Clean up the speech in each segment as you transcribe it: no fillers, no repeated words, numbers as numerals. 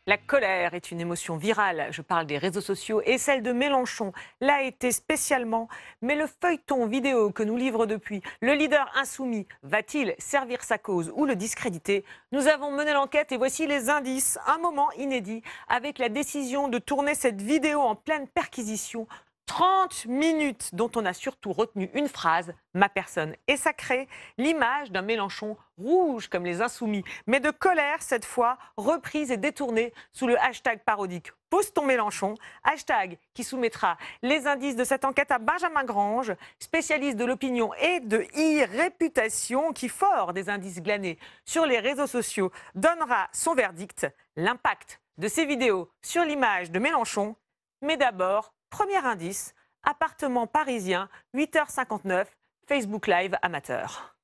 La colère est une émotion virale, je parle des réseaux sociaux, et celle de Mélenchon l'a été spécialement. Mais le feuilleton vidéo que nous livre depuis le leader insoumis, va-t-il servir sa cause ou le discréditer? Nous avons mené l'enquête et voici les indices. Un moment inédit avec la décision de tourner cette vidéo en pleine perquisition. 30 minutes dont on a surtout retenu une phrase, ma personne est sacrée, l'image d'un Mélenchon rouge comme les insoumis, mais de colère cette fois, reprise et détournée sous le hashtag parodique Pose ton Mélenchon, hashtag qui soumettra les indices de cette enquête à Benjamin Grange, spécialiste de l'opinion et de e-réputation, qui, fort des indices glanés sur les réseaux sociaux, donnera son verdict, l'impact de ces vidéos sur l'image de Mélenchon. Mais d'abord, premier indice, appartement parisien, 8h59, Facebook Live amateur.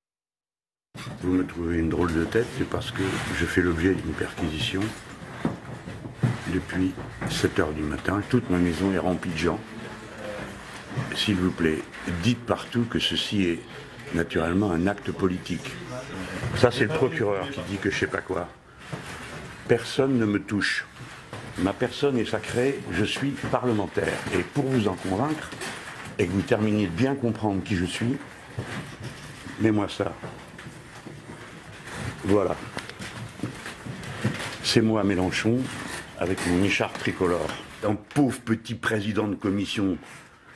Vous me trouvez une drôle de tête, c'est parce que je fais l'objet d'une perquisition depuis 7h du matin. Toute ma maison est remplie de gens. S'il vous plaît, dites partout que ceci est naturellement un acte politique. Ça, c'est le procureur qui dit que je sais pas quoi. Personne ne me touche. Ma personne est sacrée, je suis parlementaire. Et pour vous en convaincre, et que vous terminiez de bien comprendre qui je suis, mets-moi ça. Voilà. C'est moi, Mélenchon, avec mon écharpe tricolore. Un pauvre petit président de commission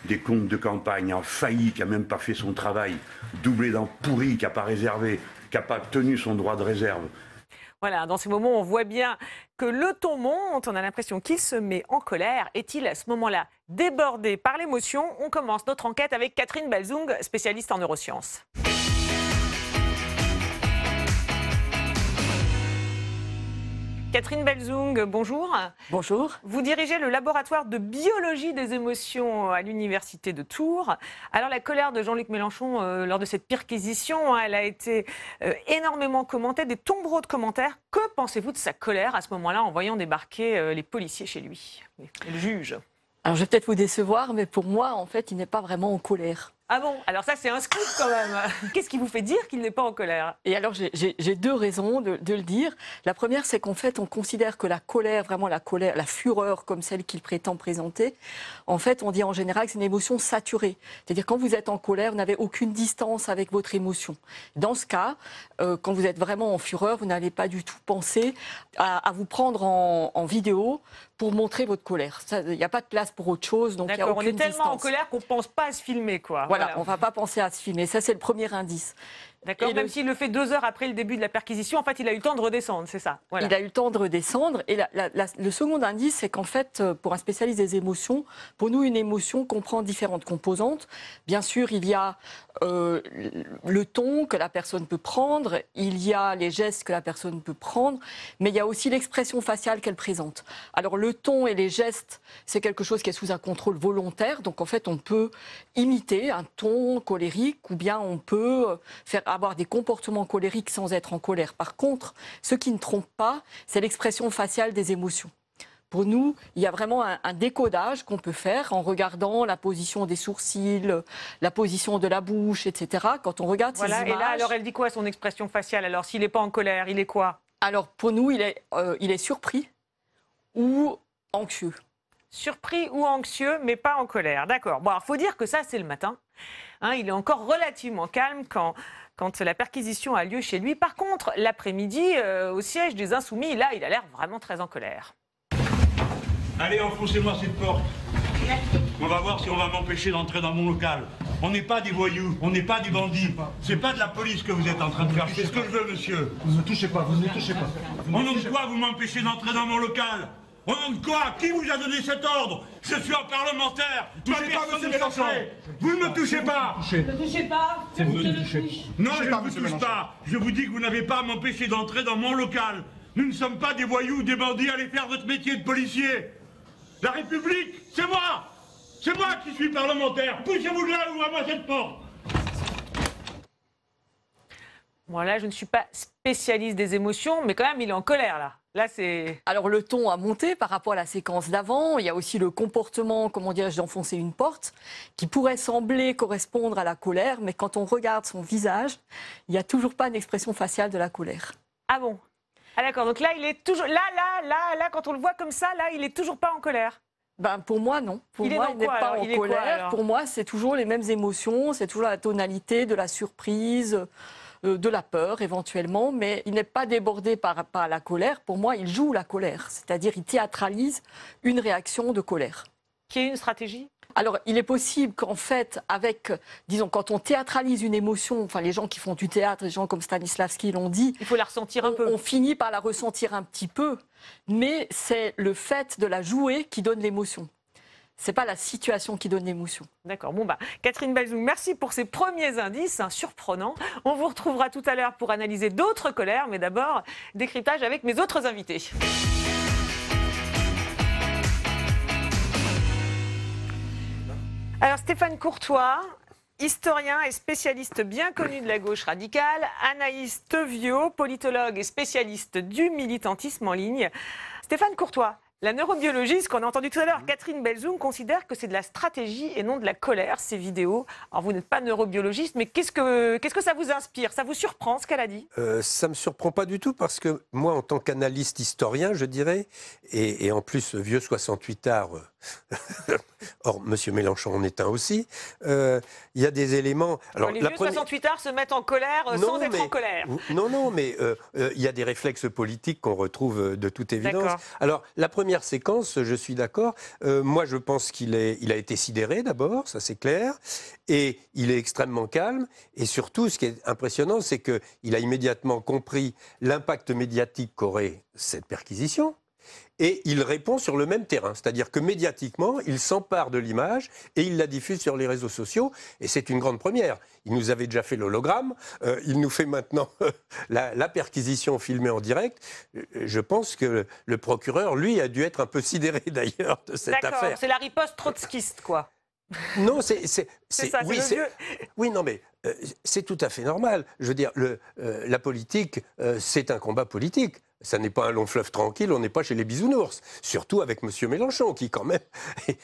des comptes de campagne, en failli, qui n'a même pas fait son travail, doublé d'un pourri, qui n'a pas réservé, qui n'a pas tenu son droit de réserve. Voilà, dans ces moments, on voit bien que le ton monte, on a l'impression qu'il se met en colère. Est-il à ce moment-là débordé par l'émotion? On commence notre enquête avec Catherine Belzung, spécialiste en neurosciences. Catherine Belzung, bonjour. Bonjour. Vous dirigez le laboratoire de biologie des émotions à l'université de Tours. Alors la colère de Jean-Luc Mélenchon lors de cette perquisition, elle a été énormément commentée, des tombereaux de commentaires. Que pensez-vous de sa colère à ce moment-là en voyant débarquer les policiers chez lui, et le juge? Alors je vais peut-être vous décevoir, mais pour moi, en fait, il n'est pas vraiment en colère. Ah bon? Alors ça, c'est un scoop quand même. Qu'est-ce qui vous fait dire qu'il n'est pas en colère? Et alors, j'ai deux raisons de le dire. La première, c'est qu'en fait, on considère que la colère, vraiment la colère, la fureur comme celle qu'il prétend présenter, en fait, on dit en général que c'est une émotion saturée. C'est-à-dire, quand vous êtes en colère, vous n'avez aucune distance avec votre émotion. Dans ce cas, quand vous êtes vraiment en fureur, vous n'allez pas du tout penser à vous prendre en vidéo pour montrer votre colère. Il n'y a pas de place pour autre chose, donc il n'y a aucune on est tellement distance. en colère qu'on ne pense pas à se filmer, quoi. Voilà, on ne va pas penser à se filmer. Ça, c'est le premier indice. D'accord, même s'il le fait 2 heures après le début de la perquisition, en fait, il a eu le temps de redescendre, c'est ça? Voilà. Il a eu le temps de redescendre. Et le second indice, c'est qu'en fait, pour un spécialiste des émotions, pour nous, une émotion comprend différentes composantes. Bien sûr, il y a le ton que la personne peut prendre, il y a les gestes que la personne peut prendre, mais il y a aussi l'expression faciale qu'elle présente. Alors, le ton et les gestes, c'est quelque chose qui est sous un contrôle volontaire. Donc, en fait, on peut imiter un ton colérique ou bien on peut avoir des comportements colériques sans être en colère. Par contre, ce qui ne trompe pas, c'est l'expression faciale des émotions. Pour nous, il y a vraiment un décodage qu'on peut faire en regardant la position des sourcils, la position de la bouche, etc. Quand on regarde ces images... Et là, alors, elle dit quoi, son expression faciale? Alors, s'il n'est pas en colère, il est quoi? Alors, pour nous, il est surpris ou anxieux. Surpris ou anxieux, mais pas en colère. D'accord. Bon, alors, faut dire que ça, c'est le matin. Hein, il est encore relativement calme quand la perquisition a lieu chez lui. Par contre, l'après-midi, au siège des Insoumis, là, il a l'air vraiment très en colère. Allez, enfoncez-moi cette porte. On va voir si on va m'empêcher d'entrer dans mon local. On n'est pas des voyous, on n'est pas des bandits. C'est pas de la police que vous êtes en train de faire. C'est ce que je veux, monsieur. Vous ne touchez pas, vous ne touchez pas. Au nom de quoi vous m'empêchez d'entrer dans mon local? Au nom de quoi? Qui vous a donné cet ordre? Je suis un parlementaire. Touchez pas, monsieur Mélenchon. Vous ne me touchez pas. Ne touchez pas. C'est vous qui touchez. Non, je ne vous touche pas. Je vous dis que vous n'avez pas à m'empêcher d'entrer dans mon local. Nous ne sommes pas des voyous ou des bandits. Allez faire votre métier de policier. La République, c'est moi. C'est moi qui suis parlementaire. Poussez-vous de là, ouvrez-moi cette porte. Voilà, je ne suis pas spécialiste des émotions, mais quand même, il est en colère, là. Là, c'est... Alors, le ton a monté par rapport à la séquence d'avant. Il y a aussi le comportement, comment dirais-je, d'enfoncer une porte, qui pourrait sembler correspondre à la colère, mais quand on regarde son visage, il n'y a toujours pas une expression faciale de la colère. Ah bon? Ah d'accord, donc là, il est toujours... Là, quand on le voit comme ça, là, il est toujours pas en colère. Ben, pour moi, non. Pour moi, il n'est pas en colère. Pour moi, c'est toujours les mêmes émotions, c'est toujours la tonalité de la surprise, de la peur éventuellement, mais il n'est pas débordé par la colère. Pour moi, il joue la colère, c'est-à-dire il théâtralise une réaction de colère. Qui est une stratégie ? Alors, il est possible qu'en fait, disons, quand on théâtralise une émotion, enfin, les gens qui font du théâtre, les gens comme Stanislavski l'ont dit, il faut la ressentir un peu. On finit par la ressentir un petit peu, mais c'est le fait de la jouer qui donne l'émotion. C'est pas la situation qui donne l'émotion. D'accord. Bon, Catherine Belzoum, merci pour ces premiers indices surprenants. On vous retrouvera tout à l'heure pour analyser d'autres colères, mais d'abord, décryptage avec mes autres invités. Alors Stéphane Courtois, historien et spécialiste bien connu de la gauche radicale, Anaïs Teuviot, politologue et spécialiste du militantisme en ligne. Stéphane Courtois, la neurobiologie, ce qu'on a entendu tout à l'heure, Catherine Belzoum considère que c'est de la stratégie et non de la colère, ces vidéos. Alors vous n'êtes pas neurobiologiste, mais qu'est-ce que ça vous inspire? Ça vous surprend ce qu'elle a dit? Ça ne me surprend pas du tout parce que moi, en tant qu'analyste historien, je dirais, et en plus vieux 68ard, or M. Mélenchon en est un aussi, il y a des éléments... Alors, les vieux 68ards se mettent en colère sans être en colère. Non, mais il y a des réflexes politiques qu'on retrouve de toute évidence. Alors, la première séquence, je suis d'accord. Moi, je pense qu'il a été sidéré d'abord, ça c'est clair. Et il est extrêmement calme. Et surtout, ce qui est impressionnant, c'est qu'il a immédiatement compris l'impact médiatique qu'aurait cette perquisition. Et il répond sur le même terrain, c'est-à-dire que médiatiquement, il s'empare de l'image et il la diffuse sur les réseaux sociaux. Et c'est une grande première. Il nous avait déjà fait l'hologramme, il nous fait maintenant la perquisition filmée en direct. Je pense que le procureur, lui, a dû être un peu sidéré d'ailleurs de cette affaire. D'accord, c'est la riposte trotskiste, quoi. Non, c'est ça, oui, oui, non, mais c'est tout à fait normal. Je veux dire, la politique, c'est un combat politique. Ça n'est pas un long fleuve tranquille, on n'est pas chez les bisounours. Surtout avec M. Mélenchon, qui quand même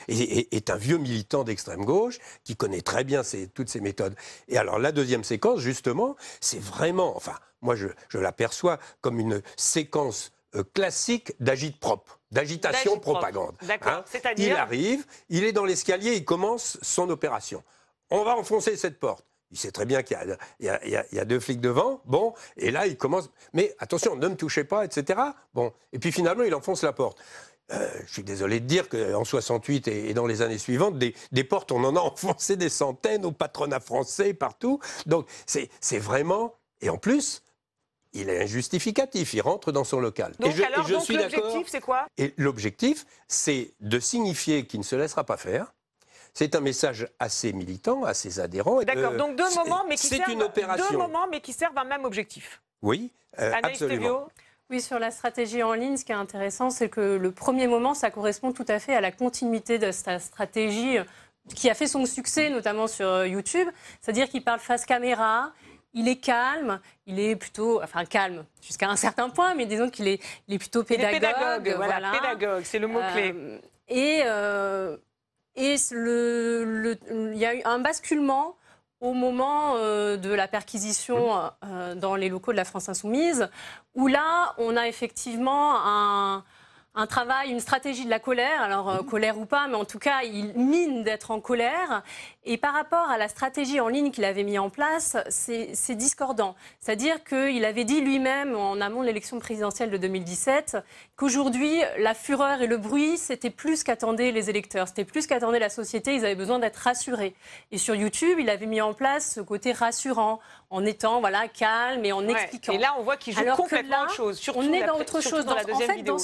est un vieux militant d'extrême gauche, qui connaît très bien toutes ces méthodes. Et alors la deuxième séquence, justement, c'est vraiment, enfin, moi je l'aperçois comme une séquence classique d'agite-propre, d'agitation propagande. D'accord, c'est-à-dire... Il arrive, il est dans l'escalier, il commence son opération. On va enfoncer cette porte. Il sait très bien qu'il y a deux flics devant, bon, et là, il commence... Mais attention, ne me touchez pas, etc. Bon, et puis finalement, il enfonce la porte. Je suis désolé de dire qu'en 68 et dans les années suivantes, des portes, on en a enfoncé des centaines au patronat français, partout. Donc, c'est vraiment... Et en plus, il est injustificatif, il rentre dans son local. Donc, l'objectif, c'est quoi? Et l'objectif, c'est de signifier qu'il ne se laissera pas faire. C'est un message assez militant, assez adhérent. D'accord, donc deux moments, mais qui servent un même objectif. Oui, absolument. Oui, sur la stratégie en ligne, ce qui est intéressant, c'est que le premier moment, ça correspond tout à fait à la continuité de sa stratégie qui a fait son succès, notamment sur YouTube. C'est-à-dire qu'il parle face caméra, il est calme, il est plutôt... Enfin, calme jusqu'à un certain point, mais disons qu'il est plutôt pédagogue. Il est pédagogue, voilà, pédagogue, c'est le mot-clé. Et il y a eu un basculement au moment de la perquisition dans les locaux de la France Insoumise, où là, on a effectivement un travail, une stratégie de la colère, alors colère ou pas, mais en tout cas, il mine d'être en colère. Et par rapport à la stratégie en ligne qu'il avait mis en place, c'est discordant. C'est-à-dire qu'il avait dit lui-même, en amont de l'élection présidentielle de 2017, qu'aujourd'hui, la fureur et le bruit, c'était plus qu'attendaient les électeurs, c'était plus qu'attendait la société, ils avaient besoin d'être rassurés. Et sur YouTube, il avait mis en place ce côté rassurant, en étant calme et en expliquant. Et là, on voit qu'il joue complètement autre chose. On est dans autre chose. Dans la deuxième vidéo.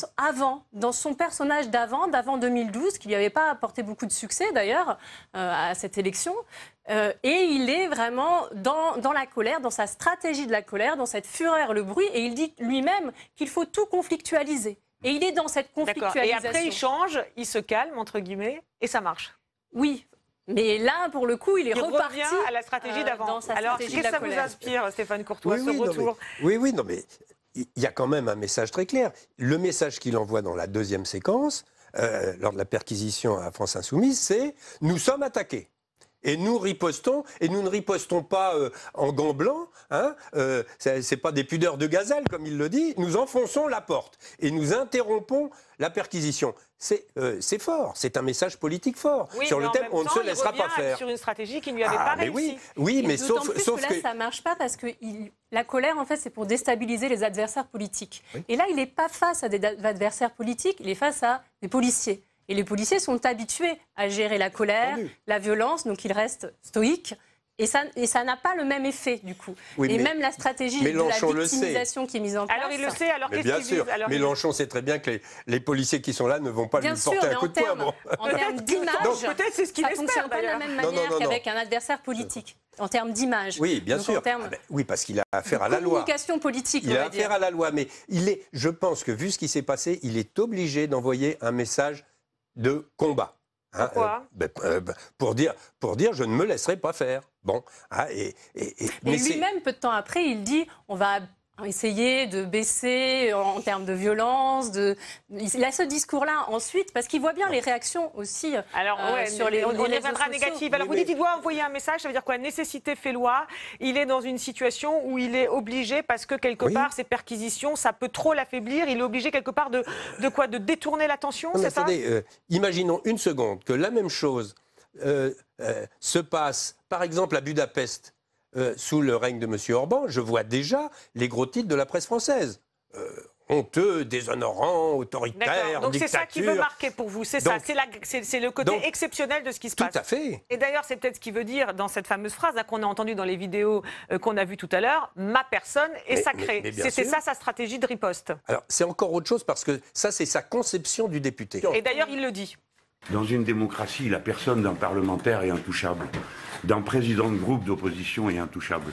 Dans son personnage d'avant 2012, qui lui avait pas apporté beaucoup de succès d'ailleurs à cette élection, et il est vraiment dans la colère, dans sa stratégie de la colère, dans cette fureur, le bruit, et il dit lui-même qu'il faut tout conflictualiser. Et il est dans cette conflictualisation. Et après, il change, il se calme, entre guillemets, et ça marche. Oui. Mais là, pour le coup, il reparti à la stratégie d'avant. Alors, qu'est-ce que ça vous inspire, Stéphane Courtois, ce retour? Oui, non, mais il y a quand même un message très clair. Le message qu'il envoie dans la deuxième séquence, lors de la perquisition à France Insoumise, c'est « Nous sommes attaqués ». Et nous ripostons, et nous ne ripostons pas en gants blancs, hein, c'est pas des pudeurs de gazelle comme il le dit, nous enfonçons la porte et nous interrompons la perquisition. C'est fort, c'est un message politique fort. Oui, sur le thème, on ne se laissera pas faire. Sur une stratégie qui ne lui avait pas réussi. Oui, mais sauf que là, ça ne marche pas parce que la colère, en fait, c'est pour déstabiliser les adversaires politiques. Oui. Et là, il n'est pas face à des adversaires politiques, il est face à des policiers. Et les policiers sont habitués à gérer la colère, la violence, donc ils restent stoïques. Et ça n'a pas le même effet, du coup. Oui, et même la stratégie de la victimisation qui est mise en place... Alors il le sait, alors qu'est-ce qu'il dit? Bien sûr, Mélenchon sait très bien que les policiers qui sont là ne vont pas lui porter un coup de poing. Bon. En termes d'image, peut-être c'est ce qu'il espère, ça ne fonctionne pas de la même manière qu'avec un adversaire politique. En termes d'image. Oui, bien sûr. Oui, parce qu'il a affaire à la loi. Communication politique, il a affaire à la loi, mais je pense que, vu ce qui s'est passé, il est obligé d'envoyer un message de combat. Pourquoi pour dire, je ne me laisserai pas faire. Bon, et lui-même, peu de temps après, il dit, on va essayer de baisser en termes de violence. Il a ce discours-là ensuite, parce qu'il voit bien les réactions aussi. Alors, sur les on y reviendra négative. Alors, vous dites, il doit envoyer un message, ça veut dire quoi? Nécessité fait loi. Il est dans une situation où il est obligé, parce que quelque part, ces perquisitions, ça peut trop l'affaiblir. Il est obligé quelque part de détourner l'attention, c'est ça? Attendez, imaginons une seconde que la même chose se passe, par exemple, à Budapest. Sous le règne de M. Orban, je vois déjà les gros titres de la presse française. Honteux, déshonorant, autoritaire, donc dictature. C'est ça qui veut marquer pour vous, c'est ça, c'est le côté exceptionnel de ce qui se passe. Tout à fait. Et d'ailleurs, c'est peut-être ce qu'il veut dire dans cette fameuse phrase qu'on a entendue dans les vidéos qu'on a vues tout à l'heure, ma personne est sacrée. C'est ça sa stratégie de riposte. Alors, c'est encore autre chose parce que ça, c'est sa conception du député. Et d'ailleurs, il le dit. Dans une démocratie, la personne d'un parlementaire est intouchable. D'un président de groupe d'opposition est intouchable.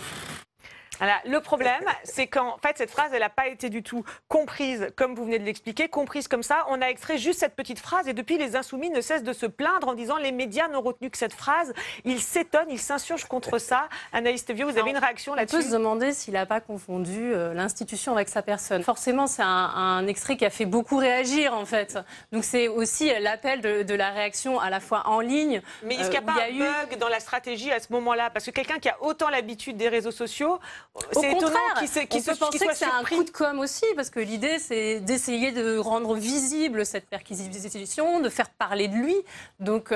Alors, le problème, c'est qu'en fait, cette phrase, elle n'a pas été du tout comprise, comme vous venez de l'expliquer, comprise comme ça. On a extrait juste cette petite phrase et depuis, les Insoumis ne cessent de se plaindre en disant les médias n'ont retenu que cette phrase. Ils s'étonnent, ils s'insurgent contre ça. Anaïs Théviot, vous avez une réaction là-dessus? On peut se demander s'il n'a pas confondu l'institution avec sa personne. Forcément, c'est un extrait qui a fait beaucoup réagir, en fait. Donc, c'est aussi l'appel de la réaction à la fois en ligne. Mais est-ce qu'il n'y a pas un bug dans la stratégie à ce moment-là? Parce que quelqu'un qui a autant l'habitude des réseaux sociaux... C'est étonnant qu'il peut penser que c'est un coup de com' aussi, parce que l'idée, c'est d'essayer de rendre visible cette perquisition, de faire parler de lui. Donc,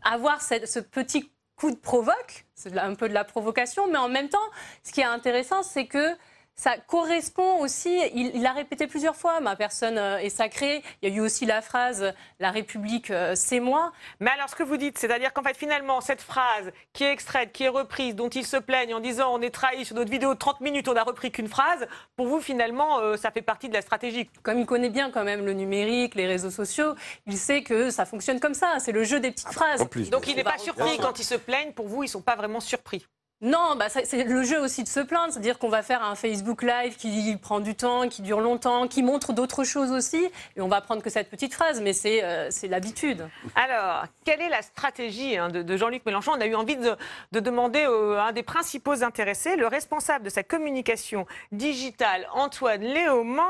avoir ce petit coup de provoque, c'est un peu de la provocation, mais en même temps, ce qui est intéressant, c'est que ça correspond aussi, il l'a répété plusieurs fois, ma personne est sacrée. Il y a eu aussi la phrase « La République, c'est moi ». Mais alors ce que vous dites, c'est-à-dire qu'en fait finalement cette phrase qui est extraite, qui est reprise, dont ils se plaignent en disant on est trahi sur notre vidéo de 30 minutes, on n'a repris qu'une phrase, pour vous finalement ça fait partie de la stratégie. Comme il connaît bien quand même le numérique, les réseaux sociaux, il sait que ça fonctionne comme ça, c'est le jeu des petites phrases. Donc il n'est pas surpris quand ils se plaignent, pour vous ils ne sont pas vraiment surpris? Non, c'est le jeu aussi de se plaindre, c'est-à-dire qu'on va faire un Facebook Live qui prend du temps, qui dure longtemps, qui montre d'autres choses aussi, et on va prendre que cette petite phrase, mais c'est l'habitude. Alors, quelle est la stratégie de Jean-Luc Mélenchon? On a eu envie de demander à un des principaux intéressés, le responsable de sa communication digitale, Antoine Léaumont,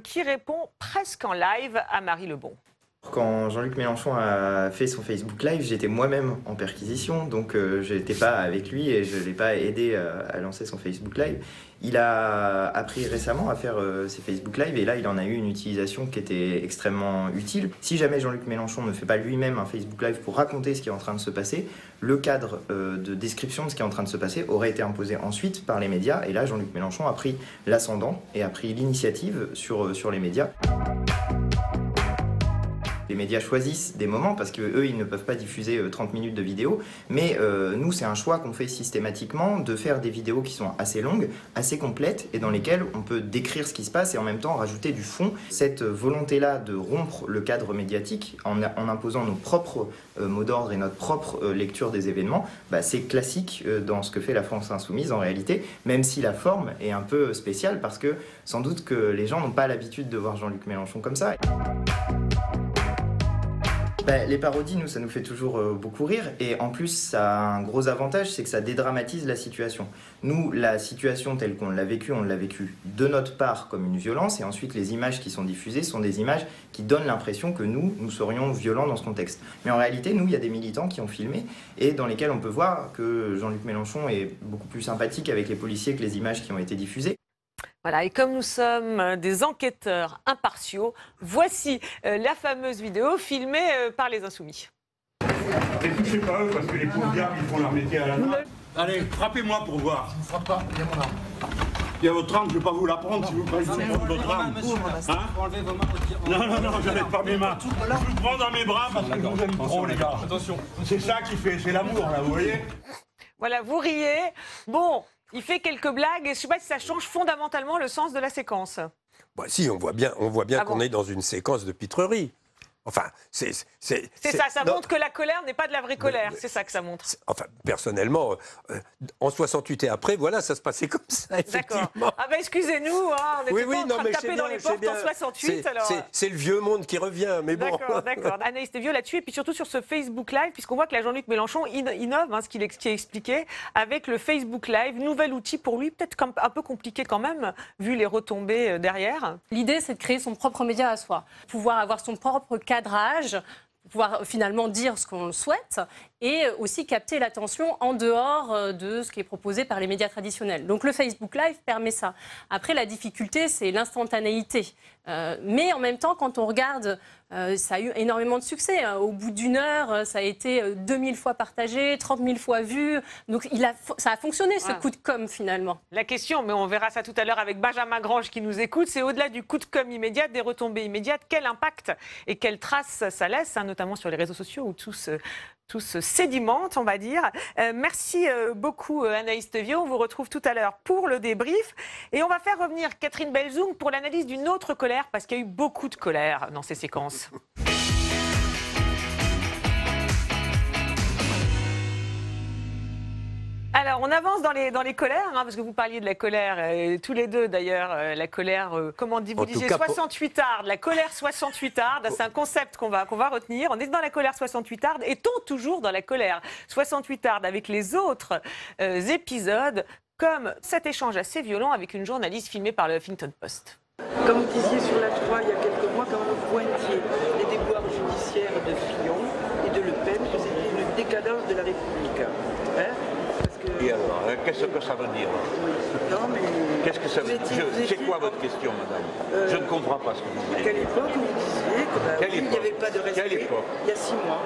qui répond presque en live à Marie Lebon. Quand Jean-Luc Mélenchon a fait son Facebook Live, j'étais moi-même en perquisition, donc je n'étais pas avec lui et je ne l'ai pas aidé à lancer son Facebook Live. Il a appris récemment à faire ses Facebook Live et là, il en a eu une utilisation qui était extrêmement utile. Si jamais Jean-Luc Mélenchon ne fait pas lui-même un Facebook Live pour raconter ce qui est en train de se passer, le cadre de description de ce qui est en train de se passer aurait été imposé ensuite par les médias. Et là, Jean-Luc Mélenchon a pris l'ascendant et a pris l'initiative sur les médias. Les médias choisissent des moments parce qu'eux, ils ne peuvent pas diffuser 30 minutes de vidéo. Mais nous, c'est un choix qu'on fait systématiquement de faire des vidéos qui sont assez longues, assez complètes et dans lesquelles on peut décrire ce qui se passe et en même temps rajouter du fond. Cette volonté-là de rompre le cadre médiatique en imposant nos propres mots d'ordre et notre propre lecture des événements, c'est classique dans ce que fait la France Insoumise en réalité, même si la forme est un peu spéciale parce que sans doute que les gens n'ont pas l'habitude de voir Jean-Luc Mélenchon comme ça. Les parodies, nous, ça nous fait toujours beaucoup rire. Et en plus, ça a un gros avantage, c'est que ça dédramatise la situation. Nous, la situation telle qu'on l'a vécue, on l'a vécue de notre part comme une violence. Et ensuite, les images qui sont diffusées sont des images qui donnent l'impression que nous serions violents dans ce contexte. Mais en réalité, nous, il y a des militants qui ont filmé et dans lesquels on peut voir que Jean-Luc Mélenchon est beaucoup plus sympathique avec les policiers que les images qui ont été diffusées. Voilà, et comme nous sommes des enquêteurs impartiaux, voici la fameuse vidéo filmée par les Insoumis. Ne touchez pas eux parce que les pauvres diables, ils font leur métier à la main. Allez, frappez-moi pour voir. Je ne frappe pas, il y a mon arme. Il y a votre arme, je ne vais pas vous la prendre si vous prenez votre arme. Non, je n'arrête pas mes mains. Je vous prends dans mes bras parce que je vous aime trop, les gars. Attention. C'est ça qui fait, c'est l'amour, là, vous voyez. Voilà, vous riez. Bon, il fait quelques blagues et je ne sais pas si ça change fondamentalement le sens de la séquence. Bah, si, on voit bien qu'on est dans une séquence de pitrerie. Enfin, c'est ça montre que la colère n'est pas de la vraie colère, c'est ça que ça montre. Enfin, personnellement, en 68 et après, voilà, ça se passait comme ça, effectivement. D'accord. Ah ben excusez-nous, hein, on était pas en train de taper dans les portes en 68. C'est le vieux monde qui revient, mais bon. D'accord. Anaïs Théviot là-dessus, et puis surtout sur ce Facebook Live, puisqu'on voit que la Jean-Luc Mélenchon innove, hein, ce qu'il a expliqué, avec le Facebook Live, nouvel outil pour lui, peut-être un peu compliqué quand même, vu les retombées derrière. L'idée, c'est de créer son propre média à soi, pouvoir avoir son propre cadrage, pouvoir finalement dire ce qu'on souhaite et aussi capter l'attention en dehors de ce qui est proposé par les médias traditionnels. Donc le Facebook Live permet ça. Après, la difficulté, c'est l'instantanéité. Mais en même temps, quand on regarde, ça a eu énormément de succès. Au bout d'une heure, ça a été 2000 fois partagé, 30 000 fois vu. Donc ça a fonctionné, ce coup de com' finalement. La question, mais on verra ça tout à l'heure avec Benjamin Grange qui nous écoute, c'est au-delà du coup de com' immédiat, des retombées immédiates, quel impact et quelle trace ça laisse, hein, notamment sur les réseaux sociaux où tout se sédimente, on va dire. Merci beaucoup Anaïs Théviot. On vous retrouve tout à l'heure pour le débrief. Et on va faire revenir Catherine Belzoum pour l'analyse d'une autre colère, parce qu'il y a eu beaucoup de colère dans ces séquences. Alors, on avance dans les colères, hein, parce que vous parliez de la colère, tous les deux d'ailleurs, la colère, comment vous disiez, 68arde, la colère 68arde, c'est un concept qu'on va retenir. On est dans la colère 68arde, est-on toujours dans la colère 68arde avec les autres épisodes, comme cet échange assez violent avec une journaliste filmée par le Huffington Post. Comme vous disiez sur la 3 il y a quelques mois, quand vous pointiez les déboires judiciaires de Fillon et de Le Pen, que c'était une décadence de la République. Hein? Et alors, qu'est-ce que ça veut dire? Non, mais... Qu'est-ce que ça veut dire? C'est quoi votre question, madame? Je ne comprends pas ce que vous voulez. À quelle époque vous disiez qu'il n'y avait pas de respect? Quelle époque? Il y a 6 mois.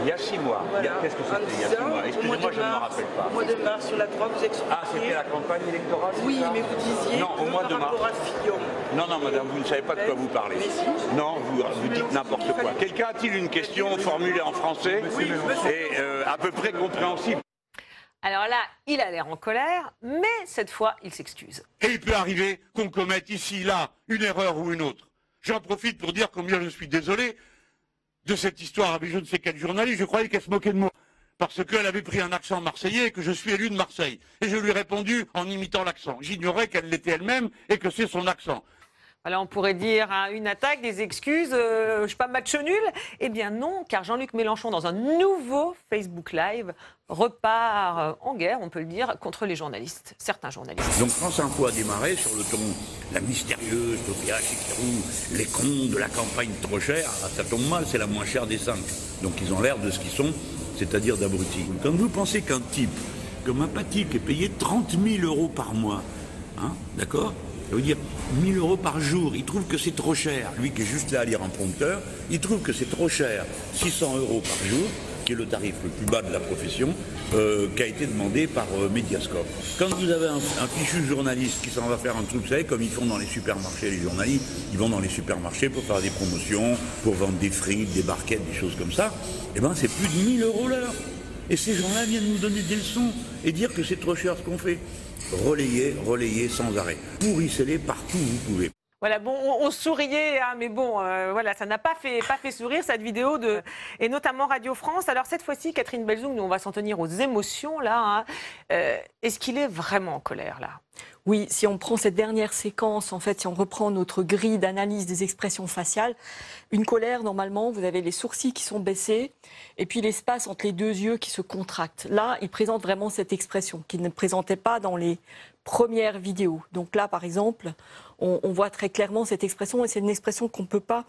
Il y a 6 mois. Voilà. Qu'est-ce que c'était il y a 6 mois? Excusez-moi, je ne me rappelle pas. Au mois de mars, sur la 3, vous expliquiez... Ah, c'était la campagne électorale? Oui, mais vous disiez non, au mois de mars. À Fillon. Non, madame, vous ne savez pas de quoi vous parlez. Non, vous dites n'importe quoi. Quelqu'un a-t-il une question formulée en français et à peu près compréhensible? Alors là, il a l'air en colère, mais cette fois, il s'excuse. Et il peut arriver qu'on commette ici, là, une erreur ou une autre. J'en profite pour dire combien je suis désolé de cette histoire avec je ne sais quel journaliste. Je croyais qu'elle se moquait de moi parce qu'elle avait pris un accent marseillais et que je suis élu de Marseille. Et je lui ai répondu en imitant l'accent. J'ignorais qu'elle l'était elle-même et que c'est son accent. Alors on pourrait dire hein, une attaque, des excuses, je ne sais pas, match nul. Eh bien non, car Jean-Luc Mélenchon, dans un nouveau Facebook Live, repart en guerre, on peut le dire, contre les journalistes, certains journalistes. Donc France Info a démarré sur le ton, la mystérieuse Sophia Chikirou, les cons de la campagne trop chère. Ah, ça tombe mal, c'est la moins chère des 5. Donc ils ont l'air de ce qu'ils sont, c'est-à-dire d'abrutis. Quand vous pensez qu'un type comme Apathique est payé 30 000 € par mois, hein, d'accord ? Ça veut dire 1 000 € par jour. Il trouve que c'est trop cher. Lui qui est juste là à lire un prompteur, il trouve que c'est trop cher. 600 € par jour, qui est le tarif le plus bas de la profession, qui a été demandé par Mediascope. Quand vous avez un fichu journaliste qui s'en va faire un truc, vous savez, comme ils font dans les supermarchés, les journalistes, ils vont dans les supermarchés pour faire des promotions, pour vendre des frites, des barquettes, des choses comme ça, eh ben c'est plus de 1 000 € l'heure. Et ces gens-là viennent nous donner des leçons et dire que c'est trop cher ce qu'on fait. Relayez sans arrêt. Pourrissez-les partout où vous pouvez. Voilà, bon, on souriait, hein, mais bon, voilà, ça n'a pas fait sourire cette vidéo et notamment Radio France. Alors cette fois-ci, Catherine Belzoum, nous on va s'en tenir aux émotions là. Hein. Est-ce qu'il est vraiment en colère là ? Oui, si on prend cette dernière séquence, en fait, si on reprend notre grille d'analyse des expressions faciales, une colère, normalement, vous avez les sourcils qui sont baissés et puis l'espace entre les deux yeux qui se contracte. Là, il présente vraiment cette expression qu'il ne présentait pas dans les premières vidéos. Donc là, par exemple, on voit très clairement cette expression et c'est une expression qu'on ne peut pas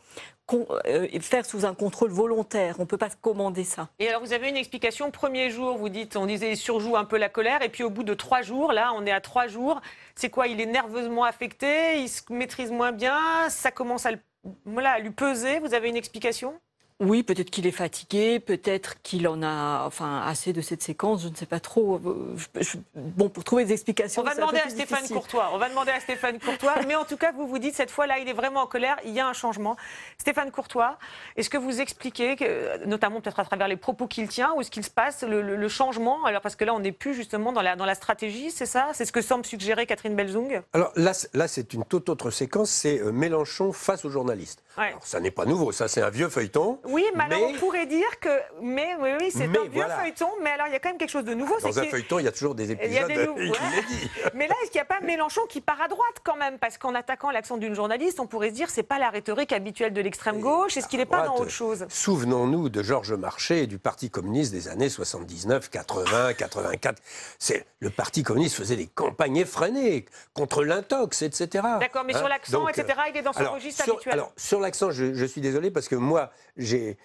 faire sous un contrôle volontaire. On ne peut pas commander ça. Et alors, vous avez une explication. Premier jour, on disait, il surjoue un peu la colère. Et puis, au bout de 3 jours, là, on est à 3 jours. C'est quoi? Il est nerveusement affecté, il se maîtrise moins bien, ça commence à lui peser. Vous avez une explication? Oui, peut-être qu'il est fatigué, peut-être qu'il en a assez de cette séquence, je ne sais pas trop. Bon, pour trouver des explications, on va demander à Stéphane Courtois. Mais en tout cas, vous dites cette fois-là, il est vraiment en colère, il y a un changement. Stéphane Courtois, est-ce que vous expliquez, notamment peut-être à travers les propos qu'il tient, où est-ce qu'il se passe le changement? Alors parce que là, on n'est plus justement dans la stratégie, c'est ça? C'est ce que semble suggérer Catherine Belzoum? Alors là c'est une toute autre séquence, c'est Mélenchon face aux journalistes. Ouais. Alors, ça n'est pas nouveau, ça c'est un vieux feuilleton. Oui, mais alors on pourrait dire que... Oui, c'est un vieux feuilleton, mais alors il y a quand même quelque chose de nouveau. Dans un feuilleton, il y a toujours des épisodes inédits. Mais là, est-ce qu'il n'y a pas Mélenchon qui part à droite quand même? Parce qu'en attaquant l'accent d'une journaliste, on pourrait se dire c'est pas la rhétorique habituelle de l'extrême gauche, est-ce qu'il n'est pas dans autre chose? Souvenons-nous de Georges Marchais et du Parti communiste des années 79, 80, 84. Le Parti communiste faisait des campagnes effrénées contre l'intox, etc. D'accord, mais sur l'accent, etc., il est dans son registre habituel. Alors, sur l'accent, je suis désolé parce que moi, j'ai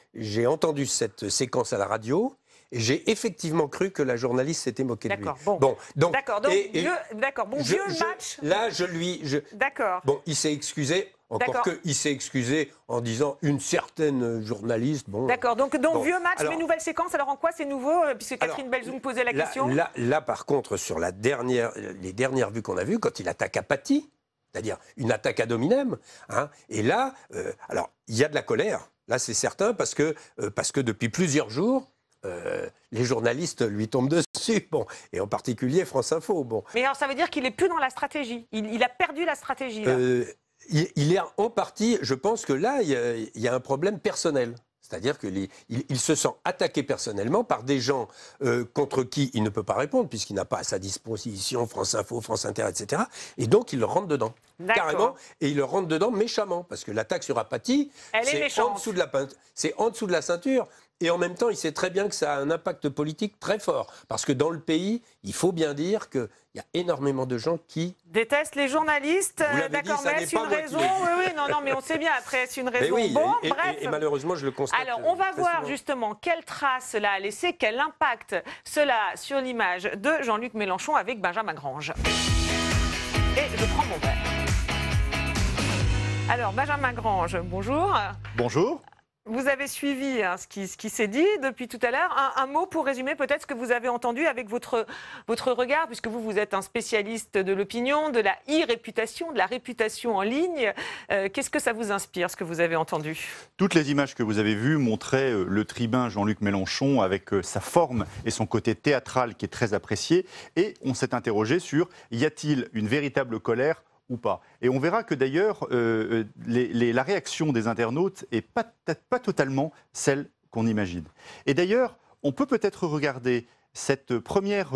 entendu cette séquence à la radio et j'ai effectivement cru que la journaliste s'était moquée de lui. D'accord, bon, vieux match. Là, D'accord. Bon, il s'est excusé. Encore qu'il s'est excusé en disant une certaine journaliste. Bon, d'accord, donc vieux match, mais nouvelle séquence. Alors en quoi c'est nouveau? Puisque Catherine Belzoum posait la question. Là, par contre, sur les dernières vues qu'on a vues, quand il attaque à Paty, c'est-à-dire une attaque ad hominem, hein, et là, alors il y a de la colère, là c'est certain, parce que depuis plusieurs jours, les journalistes lui tombent dessus, bon, et en particulier France Info. Bon. Mais alors ça veut dire qu'il n'est plus dans la stratégie, il a perdu la stratégie. Là. Il est en partie, je pense que là, il y a un problème personnel. C'est-à-dire qu'il se sent attaqué personnellement par des gens contre qui il ne peut pas répondre, puisqu'il n'a pas à sa disposition France Info, France Inter, etc. Et donc, il rentre dedans. Carrément. Et il rentre dedans méchamment, parce que l'attaque sur Paty, c'est en dessous de la ceinture. Et en même temps, il sait très bien que ça a un impact politique très fort. Parce que dans le pays, il faut bien dire qu'il y a énormément de gens qui... détestent les journalistes. D'accord, mais est-ce une raison? Oui, non, mais on sait bien, après, est-ce une raison? Oui, bon, bref. Et malheureusement, je le constate. Alors, on va voir justement quelle trace cela a laissé, quel impact cela a sur l'image de Jean-Luc Mélenchon avec Benjamin Grange. Et je prends mon verre. Alors, Benjamin Grange, bonjour. Bonjour. Vous avez suivi ce qui s'est dit depuis tout à l'heure. Un mot pour résumer peut-être ce que vous avez entendu avec votre regard, puisque vous êtes un spécialiste de l'opinion, de la e-réputation, de la réputation en ligne. Qu'est-ce que ça vous inspire, ce que vous avez entendu? Toutes les images que vous avez vues montraient le tribun Jean-Luc Mélenchon avec sa forme et son côté théâtral qui est très apprécié. Et on s'est interrogé sur y a-t-il une véritable colère ou pas. Et on verra que d'ailleurs, la réaction des internautes n'est peut-être pas totalement celle qu'on imagine. Et d'ailleurs, on peut peut-être regarder cette première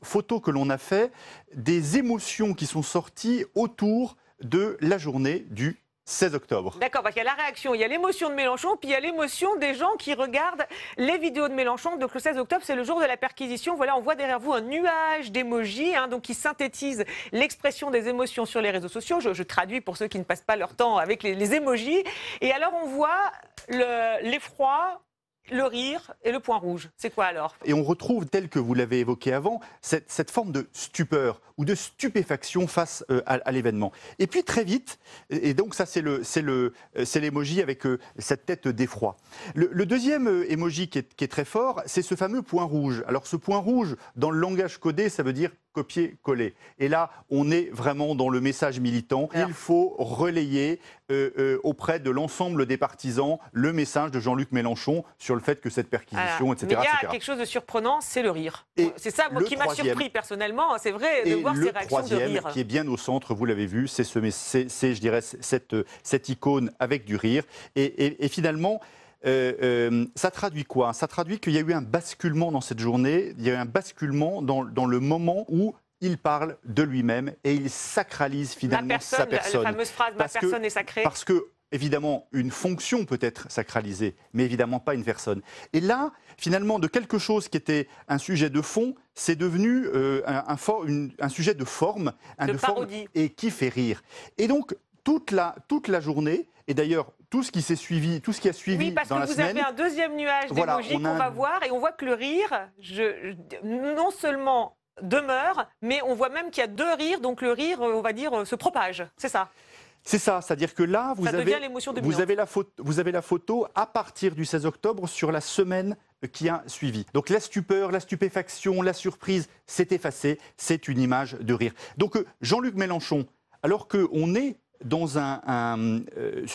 photo que l'on a fait des émotions qui sont sorties autour de la journée du 16 octobre. D'accord, parce qu'il y a la réaction, il y a l'émotion de Mélenchon, puis il y a l'émotion des gens qui regardent les vidéos de Mélenchon. Donc le 16 octobre, c'est le jour de la perquisition. Voilà, on voit derrière vous un nuage d'émojis, donc qui synthétise l'expression des émotions sur les réseaux sociaux. Je traduis pour ceux qui ne passent pas leur temps avec les émojis. Et alors on voit l'effroi, le rire et le point rouge. C'est quoi alors? Et on retrouve, tel que vous l'avez évoqué avant, cette forme de stupeur ou de stupéfaction face à l'événement. Et puis très vite, et donc ça c'est l'émoji avec cette tête d'effroi. Le deuxième émoji qui est très fort, c'est ce fameux point rouge. Alors ce point rouge, dans le langage codé, ça veut dire copier-coller. Et là, on est vraiment dans le message militant. Il faut relayer auprès de l'ensemble des partisans le message de Jean-Luc Mélenchon sur le fait que cette perquisition, etc. Mais il y a quelque chose de surprenant, c'est le rire. C'est ça moi, qui m'a surpris personnellement, c'est vrai, de voir ces réactions de rire. Et le troisième, qui est bien au centre, vous l'avez vu, c'est je dirais, cette icône avec du rire. Et finalement, ça traduit quoi? Ça traduit qu'il y a eu un basculement dans cette journée, il y a eu un basculement dans le moment où il parle de lui-même et il sacralise finalement sa personne. La fameuse phrase « ma personne est sacrée ». Parce que, évidemment, une fonction peut être sacralisée, mais évidemment pas une personne. Et là, finalement, de quelque chose qui était un sujet de fond, c'est devenu un sujet de forme, de parodie. Et qui fait rire. Et donc, toute la journée, et d'ailleurs, tout ce qui s'est suivi, tout ce qui a suivi dans la semaine... Oui, parce que vous avez un deuxième nuage d'émojis qu'on va voir, et on voit que le rire, non seulement demeure, mais on voit même qu'il y a deux rires, donc le rire, on va dire, se propage. C'est ça. C'est ça, c'est-à-dire que là, vous avez la photo à partir du 16 octobre sur la semaine qui a suivi. Donc la stupeur, la stupéfaction, la surprise, c'est effacé, c'est une image de rire. Donc Jean-Luc Mélenchon, alors qu'on est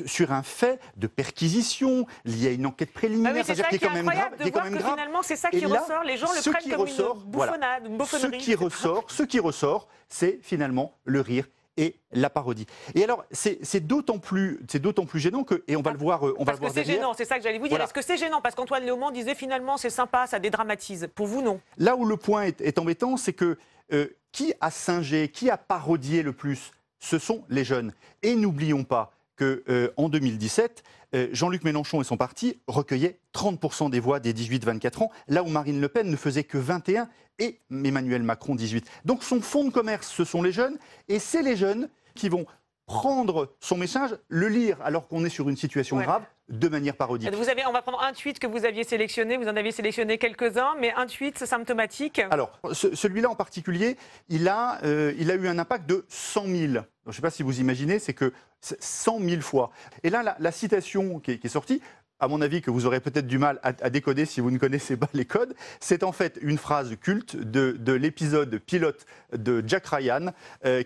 sur un fait de perquisition lié à une enquête préliminaire, c'est ça qui est incroyable de voir que finalement c'est ça qui ressort, les gens le prennent comme une bouffonnade, une bouffonnerie. Ce qui ressort, c'est finalement le rire et la parodie. Et alors, c'est d'autant plus gênant que, et on va le voir, parce que c'est gênant, c'est ça que j'allais vous dire. Voilà. Est-ce que c'est gênant? Parce qu'Antoine Léaumont disait finalement c'est sympa, ça dédramatise. Pour vous, non? Là où le point est embêtant, c'est que qui a singé, qui a parodié le plus? Ce sont les jeunes. Et n'oublions pas qu'en 2017, Jean-Luc Mélenchon et son parti recueillaient 30% des voix des 18-24 ans, là où Marine Le Pen ne faisait que 21 et Emmanuel Macron 18. Donc son fonds de commerce, ce sont les jeunes, et c'est les jeunes qui vont prendre son message, le lire alors qu'on est sur une situation grave, de manière parodique. On va prendre un tweet que vous aviez sélectionné, vous en aviez sélectionné quelques-uns, mais un tweet symptomatique. Alors, celui-là en particulier, il a eu un impact de 100 000. Donc, je ne sais pas si vous imaginez, c'est que 100 000 fois. Et là, la citation qui est sortie, à mon avis, que vous aurez peut-être du mal à décoder si vous ne connaissez pas les codes, c'est en fait une phrase culte de l'épisode pilote de Jack Ryan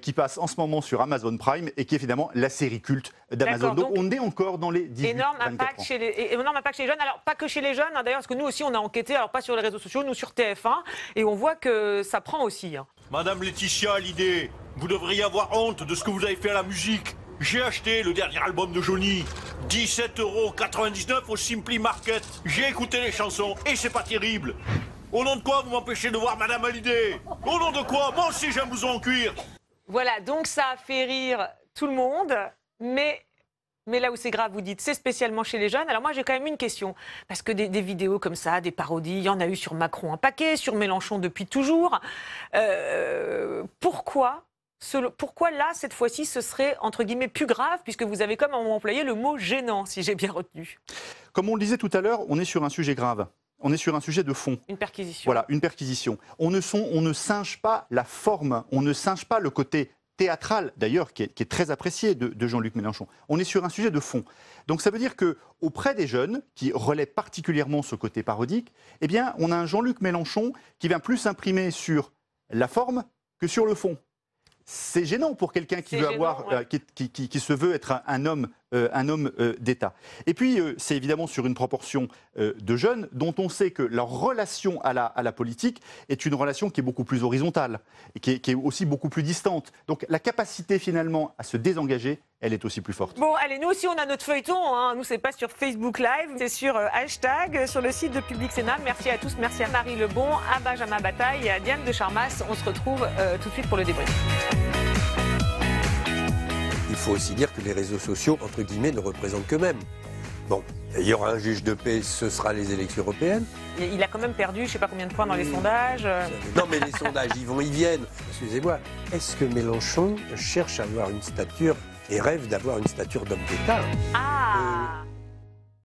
qui passe en ce moment sur Amazon Prime et qui est finalement la série culte d'Amazon. Donc on est encore dans les 18-24 ans. Énorme impact chez les jeunes. Alors pas que chez les jeunes, hein, d'ailleurs, parce que nous aussi on a enquêté, alors pas sur les réseaux sociaux, nous sur TF1, et on voit que ça prend aussi. Hein. Madame Laetitia Hallyday, vous devriez avoir honte de ce que vous avez fait à la musique. J'ai acheté le dernier album de Johnny, 17,99 € au Simply Market. J'ai écouté les chansons et c'est pas terrible. Au nom de quoi vous m'empêchez de voir Madame Hallyday? Au nom de quoi? Moi aussi j'aime blouson en cuir. Voilà, donc ça a fait rire tout le monde, mais là où c'est grave, vous dites, c'est spécialement chez les jeunes. Alors moi j'ai quand même une question, parce que des vidéos comme ça, des parodies, il y en a eu sur Macron un paquet, sur Mélenchon depuis toujours. Pourquoi là, cette fois-ci, ce serait, entre guillemets, plus grave, puisque vous avez comme employé le mot gênant, si j'ai bien retenu? Comme on le disait tout à l'heure, on est sur un sujet grave. On est sur un sujet de fond. Une perquisition. Voilà, une perquisition. On ne singe pas la forme, on ne singe pas le côté théâtral, d'ailleurs, qui est très apprécié de Jean-Luc Mélenchon. On est sur un sujet de fond. Donc ça veut dire qu'auprès des jeunes, qui relaient particulièrement ce côté parodique, eh bien, on a un Jean-Luc Mélenchon qui vient plus s'imprimer sur la forme que sur le fond. C'est gênant pour quelqu'un qui qui se veut être un homme d'État. Et puis, c'est évidemment sur une proportion de jeunes dont on sait que leur relation à la politique est une relation qui est beaucoup plus horizontale et qui est aussi beaucoup plus distante. Donc, la capacité finalement à se désengager, elle est aussi plus forte. Bon, allez, nous aussi, on a notre feuilleton. Hein. Nous, c'est pas sur Facebook Live, c'est sur hashtag, sur le site de Public Sénat. Merci à tous. Merci à Marie Lebon, à Benjamin Bataille et à Diane de Charmas. On se retrouve tout de suite pour le débrief. Il faut aussi dire que les réseaux sociaux, entre guillemets, ne représentent qu'eux-mêmes. Bon, il y aura un juge de paix, ce sera les élections européennes. Il a quand même perdu, je ne sais pas combien de points dans les sondages. Non, mais les sondages, ils vont, ils viennent. Excusez-moi, est-ce que Mélenchon cherche à avoir une stature et rêve d'avoir une stature d'homme d'État?